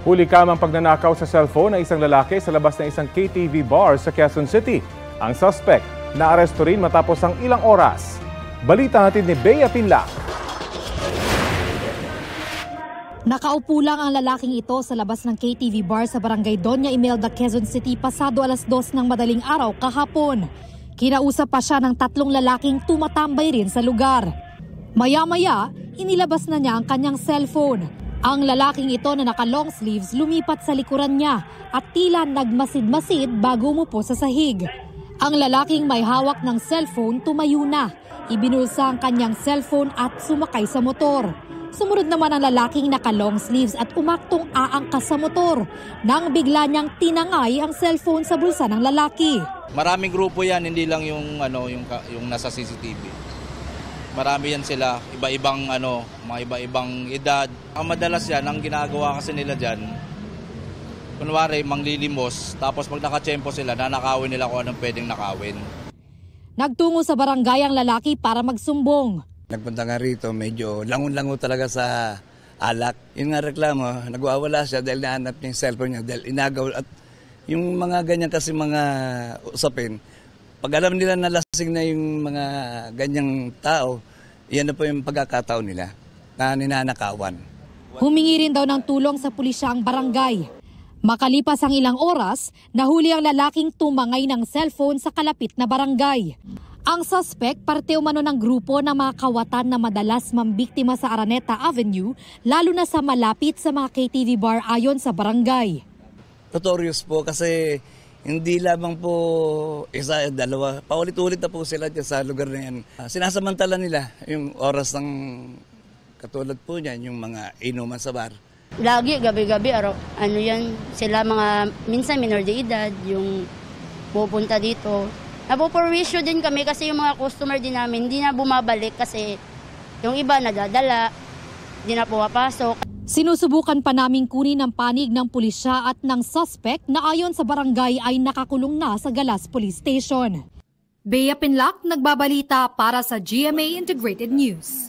Huli kamang pagnanakaw sa cellphone ng isang lalaki sa labas ng isang KTV bar sa Quezon City. Ang suspect naaresto rin matapos ang ilang oras. Balita natin ni Bea Pinlac. Nakaupo lang ang lalaking ito sa labas ng KTV bar sa barangay Doña Imelda, Quezon City pasado alas 2 ng madaling araw kahapon. Kinausap pa siya ng 3 lalaking tumatambay rin sa lugar. Maya-maya, inilabas na niya ang kanyang cellphone. Ang lalaking ito na naka-long sleeves lumipat sa likuran niya at tila nagmasid-masid bago umupo sa sahig. Ang lalaking may hawak ng cellphone tumayo na. Ibinulsa ang kanyang cellphone at sumakay sa motor. Sumunod naman ang lalaking naka-long sleeves at umaktong aangkas sa motor nang bigla niyang tinangay ang cellphone sa bulsa ng lalaki. Maraming grupo yan, hindi lang yung nasa CCTV. Marami yan sila, iba-ibang mga iba-ibang edad. Ang madalas yan, ang ginagawa kasi nila dyan, kunwari manglilimos, tapos pag nakatsempo sila, nanakawin nila kung anong pwedeng nakawin. Nagtungo sa barangay ang lalaki para magsumbong. Nagpunta nga rito, medyo langon-lango talaga sa alak. Yung nga reklamo, nagwawala siya dahil nahanap niya yung cellphone niya, dahil inagaw. At yung mga ganyan kasi mga usapin, pag alam nila na lasing na yung mga ganyang tao, yan na po yung pagkakataon nila na ninanakawan. Humingi rin daw ng tulong sa pulisya ang barangay. Makalipas ang ilang oras, nahuli ang lalaking tumangay ng cellphone sa kalapit na barangay. Ang suspect parte umano ng grupo ng mga kawatan na madalas mambiktima sa Araneta Avenue, lalo na sa malapit sa mga KTV bar ayon sa barangay. Notorious po kasi hindi lamang po isa, dalawa, paulit-ulit na po sila dyan sa lugar na yan. Sinasamantala nila yung oras ng katulad po niyan, yung mga inuman sa bar. Lagi, gabi-gabi, yan, sila mga, minsan minor de edad, yung pupunta dito. Napoporwisyo din kami kasi yung mga customer din namin, hindi na bumabalik kasi yung iba nadadala, hindi na pumapasok. Sinusubukan pa naming kunin ang panig ng pulisya at ng suspect na ayon sa barangay ay nakakulong na sa Galas Police Station. Bea Pinlac, nagbabalita para sa GMA Integrated News.